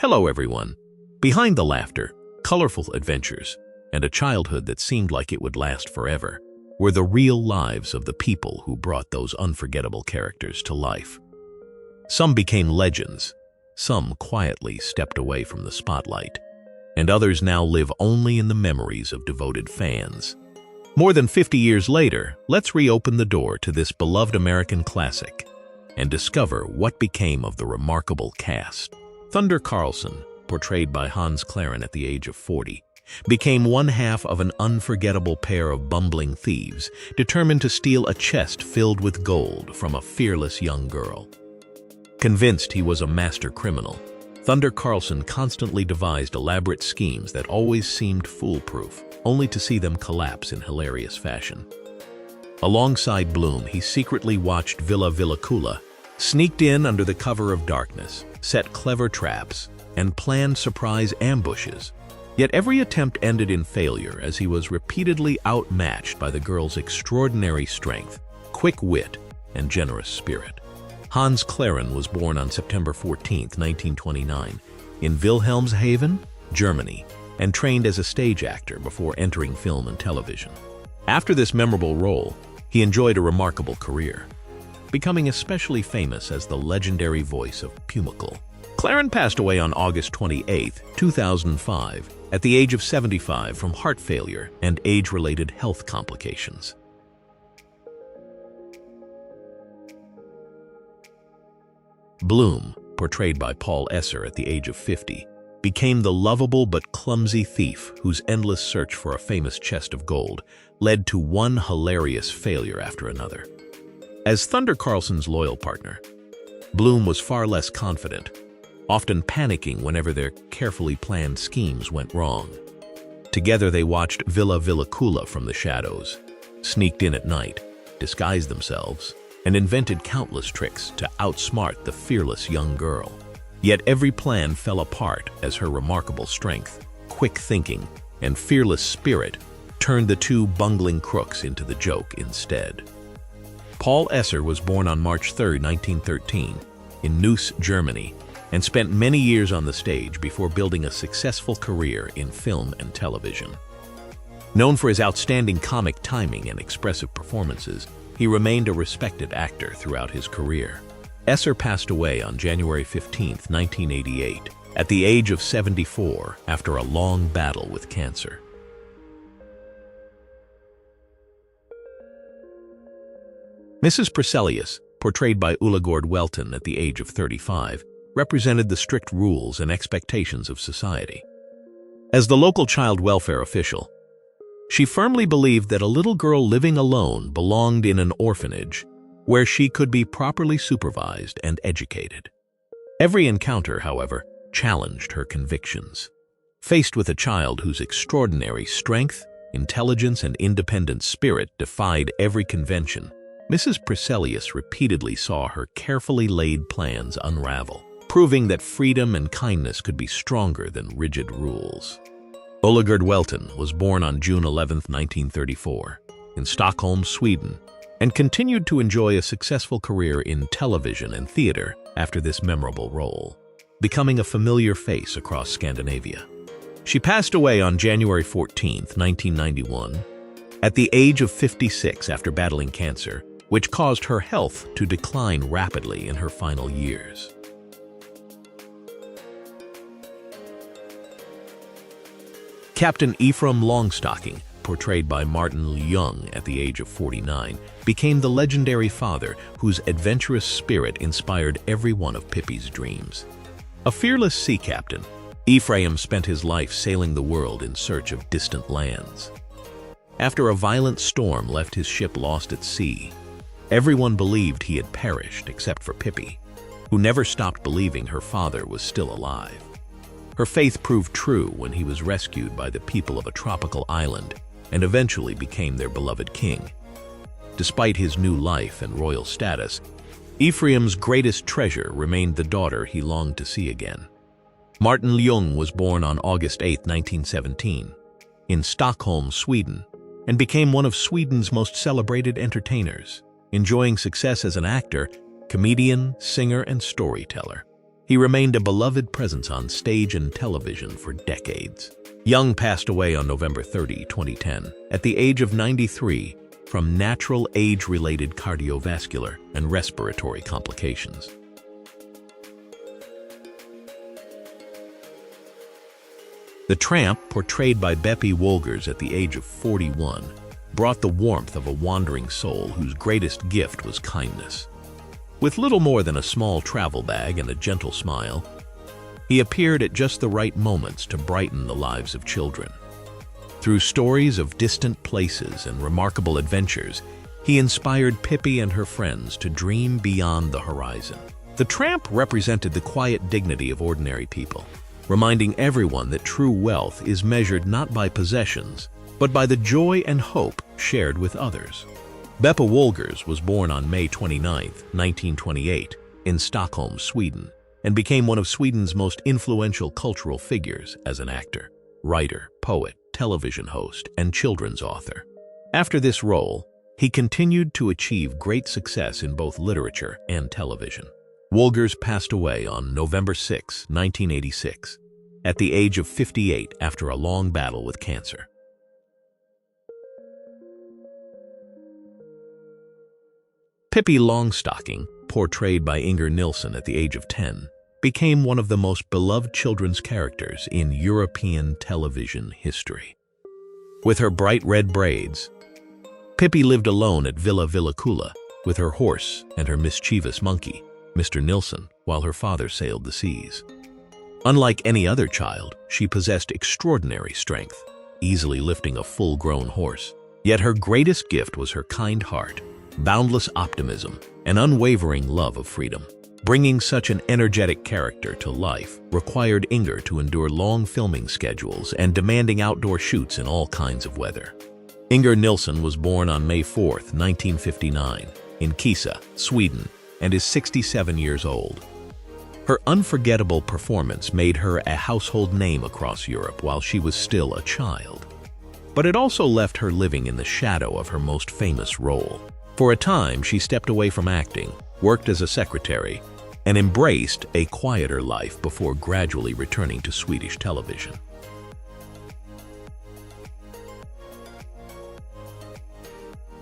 Hello everyone. Behind the laughter, colorful adventures, and a childhood that seemed like it would last forever were the real lives of the people who brought those unforgettable characters to life. Some became legends, some quietly stepped away from the spotlight, and others now live only in the memories of devoted fans. More than 50 years later, let's reopen the door to this beloved American classic and discover what became of the remarkable cast. Thunder Karlsson, portrayed by Hans Claren at the age of 40, became one half of an unforgettable pair of bumbling thieves determined to steal a chest filled with gold from a fearless young girl. Convinced he was a master criminal, Thunder Karlsson constantly devised elaborate schemes that always seemed foolproof, only to see them collapse in hilarious fashion. Alongside Bloom, he secretly watched Villa Villakula, sneaked in under the cover of darkness, set clever traps, and planned surprise ambushes. Yet every attempt ended in failure as he was repeatedly outmatched by the girl's extraordinary strength, quick wit, and generous spirit. Hans Claren was born on September 14, 1929, in Wilhelmshaven, Germany, and trained as a stage actor before entering film and television. After this memorable role, he enjoyed a remarkable career, becoming especially famous as the legendary voice of Pumacle. Claren passed away on August 28, 2005, at the age of 75 from heart failure and age-related health complications. Bloom, portrayed by Paul Esser at the age of 50, became the lovable but clumsy thief whose endless search for a famous chest of gold led to one hilarious failure after another. As Thunder Karlsson's loyal partner, Bloom was far less confident, often panicking whenever their carefully planned schemes went wrong. Together they watched Villa Villakula from the shadows, sneaked in at night, disguised themselves, and invented countless tricks to outsmart the fearless young girl. Yet every plan fell apart as her remarkable strength, quick thinking, and fearless spirit turned the two bungling crooks into the joke instead. Paul Esser was born on March 3, 1913, in Neuss, Germany, and spent many years on the stage before building a successful career in film and television. Known for his outstanding comic timing and expressive performances, he remained a respected actor throughout his career. Esser passed away on January 15, 1988, at the age of 74 after a long battle with cancer. Mrs. Prysselius, portrayed by Ulla Welton at the age of 35, represented the strict rules and expectations of society. As the local child welfare official, she firmly believed that a little girl living alone belonged in an orphanage where she could be properly supervised and educated. Every encounter, however, challenged her convictions. Faced with a child whose extraordinary strength, intelligence, and independent spirit defied every convention, Mrs. Prysselius repeatedly saw her carefully laid plans unravel, proving that freedom and kindness could be stronger than rigid rules. Ulla Welton was born on June 11, 1934, in Stockholm, Sweden, and continued to enjoy a successful career in television and theater after this memorable role, becoming a familiar face across Scandinavia. She passed away on January 14, 1991, at the age of 56 after battling cancer, which caused her health to decline rapidly in her final years. Captain Efraim Longstocking, portrayed by Martin Ljung at the age of 49, became the legendary father whose adventurous spirit inspired every one of Pippi's dreams. A fearless sea captain, Efraim spent his life sailing the world in search of distant lands. After a violent storm left his ship lost at sea, everyone believed he had perished except for Pippi, who never stopped believing her father was still alive. Her faith proved true when he was rescued by the people of a tropical island and eventually became their beloved king. Despite his new life and royal status, Ephraim's greatest treasure remained the daughter he longed to see again. Martin Ljung was born on August 8, 1917, in Stockholm, Sweden, and became one of Sweden's most celebrated entertainers, enjoying success as an actor, comedian, singer, and storyteller. He remained a beloved presence on stage and television for decades. Young passed away on November 30, 2010, at the age of 93 from natural age-related cardiovascular and respiratory complications. The Tramp, portrayed by Pippi Longstocking at the age of 41, brought the warmth of a wandering soul whose greatest gift was kindness. With little more than a small travel bag and a gentle smile, he appeared at just the right moments to brighten the lives of children. Through stories of distant places and remarkable adventures, he inspired Pippi and her friends to dream beyond the horizon. The Tramp represented the quiet dignity of ordinary people, reminding everyone that true wealth is measured not by possessions, but by the joy and hope shared with others. Pippi Longstocking was born on May 29, 1928, in Stockholm, Sweden, and became one of Sweden's most influential cultural figures as an actor, writer, poet, television host, and children's author. After this role, he continued to achieve great success in both literature and television. Longstocking passed away on November 6, 1986, at the age of 58 after a long battle with cancer. Pippi Longstocking, portrayed by Inger Nilsson at the age of 10, became one of the most beloved children's characters in European television history. With her bright red braids, Pippi lived alone at Villa Villakula with her horse and her mischievous monkey, Mr. Nilsson, while her father sailed the seas. Unlike any other child, she possessed extraordinary strength, easily lifting a full-grown horse. Yet her greatest gift was her kind heart, boundless optimism, and unwavering love of freedom. Bringing such an energetic character to life required Inger to endure long filming schedules and demanding outdoor shoots in all kinds of weather. Inger Nilsson was born on May 4, 1959, in Kisa, Sweden, and is 67 years old. Her unforgettable performance made her a household name across Europe while she was still a child. But it also left her living in the shadow of her most famous role. For a time, she stepped away from acting, worked as a secretary, and embraced a quieter life before gradually returning to Swedish television.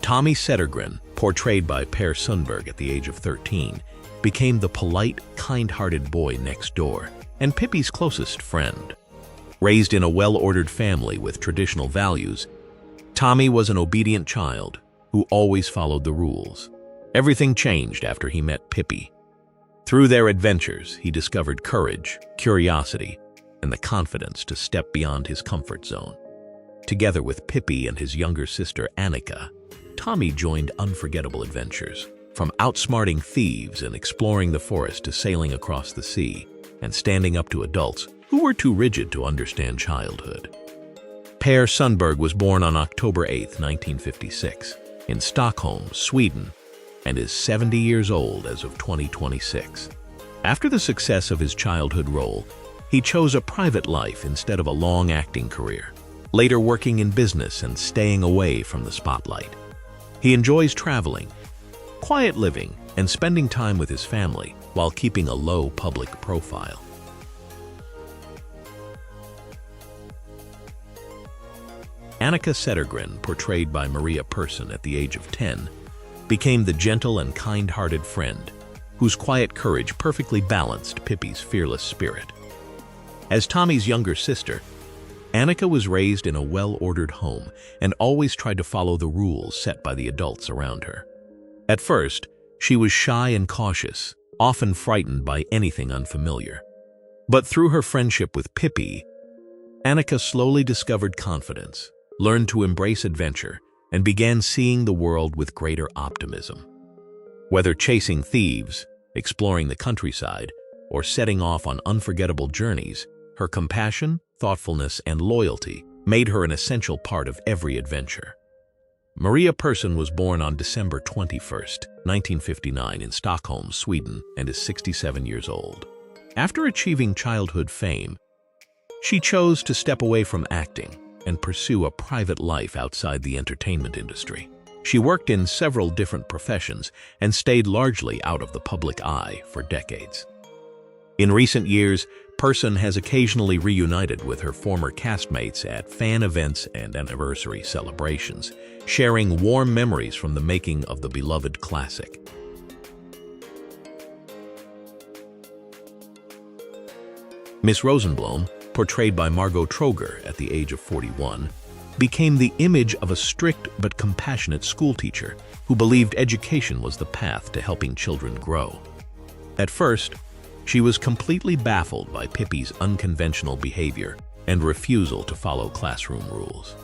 Annika Settergren, portrayed by Per Sundberg at the age of 13, became the polite, kind-hearted boy next door and Pippi's closest friend. Raised in a well-ordered family with traditional values, Tommy was an obedient child who always followed the rules. Everything changed after he met Pippi. Through their adventures, he discovered courage, curiosity, and the confidence to step beyond his comfort zone. Together with Pippi and his younger sister Annika, Tommy joined unforgettable adventures, from outsmarting thieves and exploring the forest to sailing across the sea and standing up to adults who were too rigid to understand childhood. Per Sundberg was born on October 8, 1956, in Stockholm, Sweden, and is 70 years old as of 2026. After the success of his childhood role, he chose a private life instead of a long acting career, later working in business and staying away from the spotlight. He enjoys traveling, quiet living, and spending time with his family while keeping a low public profile. Annika Settergren, portrayed by Maria Persson at the age of 10, became the gentle and kind-hearted friend whose quiet courage perfectly balanced Pippi's fearless spirit. As Tommy's younger sister, Annika was raised in a well-ordered home and always tried to follow the rules set by the adults around her. At first, she was shy and cautious, often frightened by anything unfamiliar. But through her friendship with Pippi, Annika slowly discovered confidence, learned to embrace adventure, and began seeing the world with greater optimism. Whether chasing thieves, exploring the countryside, or setting off on unforgettable journeys, her compassion, thoughtfulness, and loyalty made her an essential part of every adventure. Maria Persson was born on December 21, 1959 in Stockholm, Sweden, and is 67 years old. After achieving childhood fame, she chose to step away from acting and pursue a private life outside the entertainment industry. She worked in several different professions and stayed largely out of the public eye for decades. In recent years, Persson has occasionally reunited with her former castmates at fan events and anniversary celebrations, sharing warm memories from the making of the beloved classic. Miss Rosenblom, portrayed by Margot Troger at the age of 41, became the image of a strict but compassionate schoolteacher who believed education was the path to helping children grow. At first, she was completely baffled by Pippi's unconventional behavior and refusal to follow classroom rules.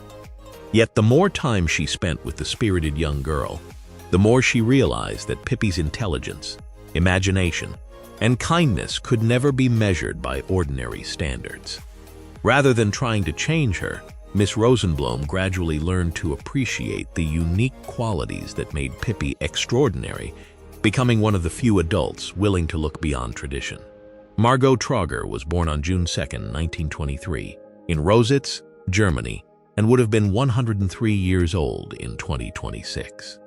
Yet the more time she spent with the spirited young girl, the more she realized that Pippi's intelligence, imagination, and kindness could never be measured by ordinary standards. Rather than trying to change her, Miss Rosenblom gradually learned to appreciate the unique qualities that made Pippi extraordinary, becoming one of the few adults willing to look beyond tradition. Margot Troger was born on June 2, 1923, in Rositz, Germany, and would have been 103 years old in 2026.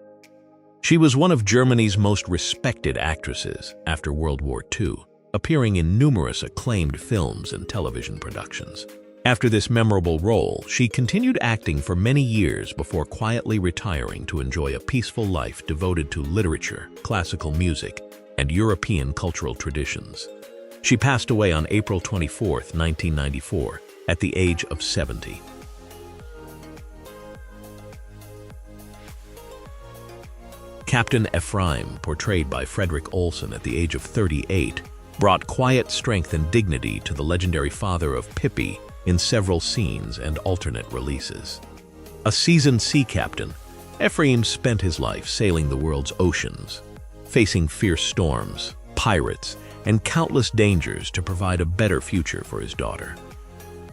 She was one of Germany's most respected actresses after World War II, appearing in numerous acclaimed films and television productions. After this memorable role, she continued acting for many years before quietly retiring to enjoy a peaceful life devoted to literature, classical music, and European cultural traditions. She passed away on April 24, 1994, at the age of 70. Captain Efraim, portrayed by Fredrik Olsen at the age of 38, brought quiet strength and dignity to the legendary father of Pippi in several scenes and alternate releases. A seasoned sea captain, Efraim spent his life sailing the world's oceans, facing fierce storms, pirates, and countless dangers to provide a better future for his daughter.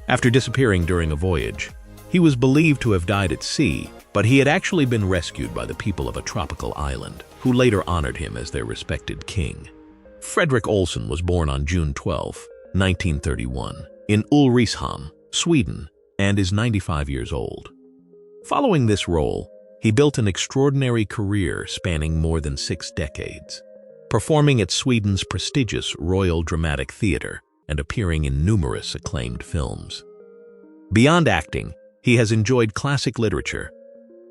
After disappearing during a voyage, he was believed to have died at sea, but he had actually been rescued by the people of a tropical island, who later honored him as their respected king. Fredrik Olsen was born on June 12, 1931, in Ulricehamn, Sweden, and is 95 years old. Following this role, he built an extraordinary career spanning more than 6 decades, performing at Sweden's prestigious Royal Dramatic Theatre and appearing in numerous acclaimed films. Beyond acting, he has enjoyed classic literature,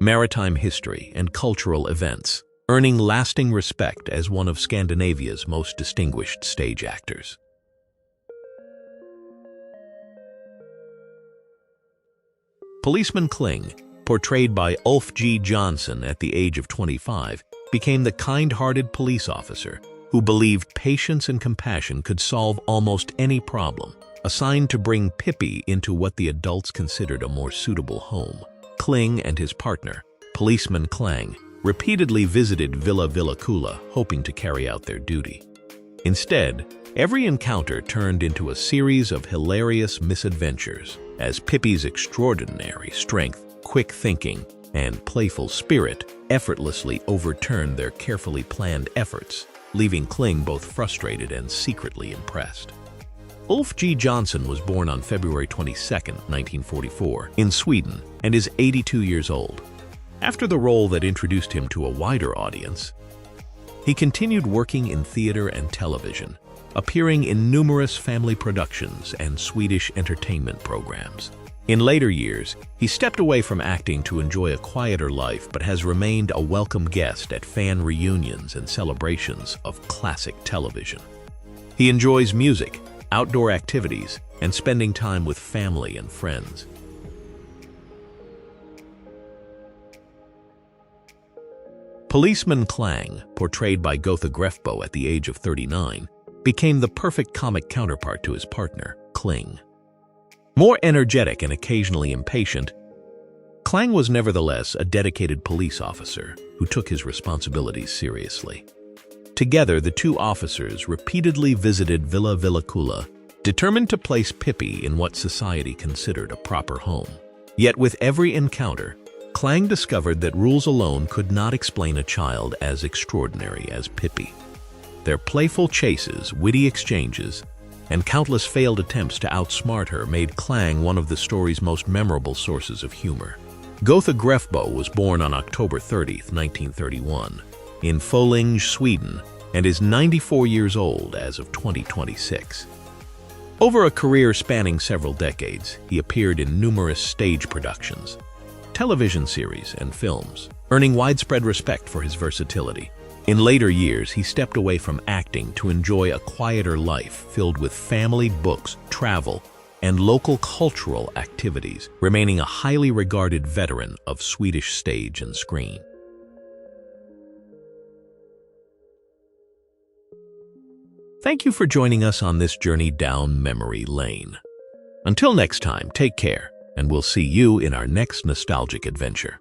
maritime history, and cultural events, earning lasting respect as one of Scandinavia's most distinguished stage actors. Policeman Kling, portrayed by Ulf G. Jonsson at the age of 25, became the kind-hearted police officer who believed patience and compassion could solve almost any problem, assigned to bring Pippi into what the adults considered a more suitable home. Kling and his partner, Policeman Klang, repeatedly visited Villa Villakula hoping to carry out their duty. Instead, every encounter turned into a series of hilarious misadventures as Pippi's extraordinary strength, quick thinking, and playful spirit effortlessly overturned their carefully planned efforts, leaving Kling both frustrated and secretly impressed. Ulf G. Jonsson was born on February 22, 1944, in Sweden, and is 82 years old. After the role that introduced him to a wider audience, he continued working in theater and television, appearing in numerous family productions and Swedish entertainment programs. In later years, he stepped away from acting to enjoy a quieter life but has remained a welcome guest at fan reunions and celebrations of classic television. He enjoys music, outdoor activities, and spending time with family and friends. Policeman Klang, portrayed by Gotha Grefbo at the age of 39, became the perfect comic counterpart to his partner, Kling. More energetic and occasionally impatient, Klang was nevertheless a dedicated police officer who took his responsibilities seriously. Together, the two officers repeatedly visited Villa Villakula, determined to place Pippi in what society considered a proper home. Yet with every encounter, Klang discovered that rules alone could not explain a child as extraordinary as Pippi. Their playful chases, witty exchanges, and countless failed attempts to outsmart her made Klang one of the story's most memorable sources of humor. Gotha Grefbo was born on October 30, 1931, in Föllinge, Sweden, and is 94 years old as of 2026. Over a career spanning several decades, he appeared in numerous stage productions, television series, and films, earning widespread respect for his versatility. In later years, he stepped away from acting to enjoy a quieter life filled with family, books, travel, and local cultural activities, remaining a highly regarded veteran of Swedish stage and screen. Thank you for joining us on this journey down memory lane. Until next time, take care, and we'll see you in our next nostalgic adventure.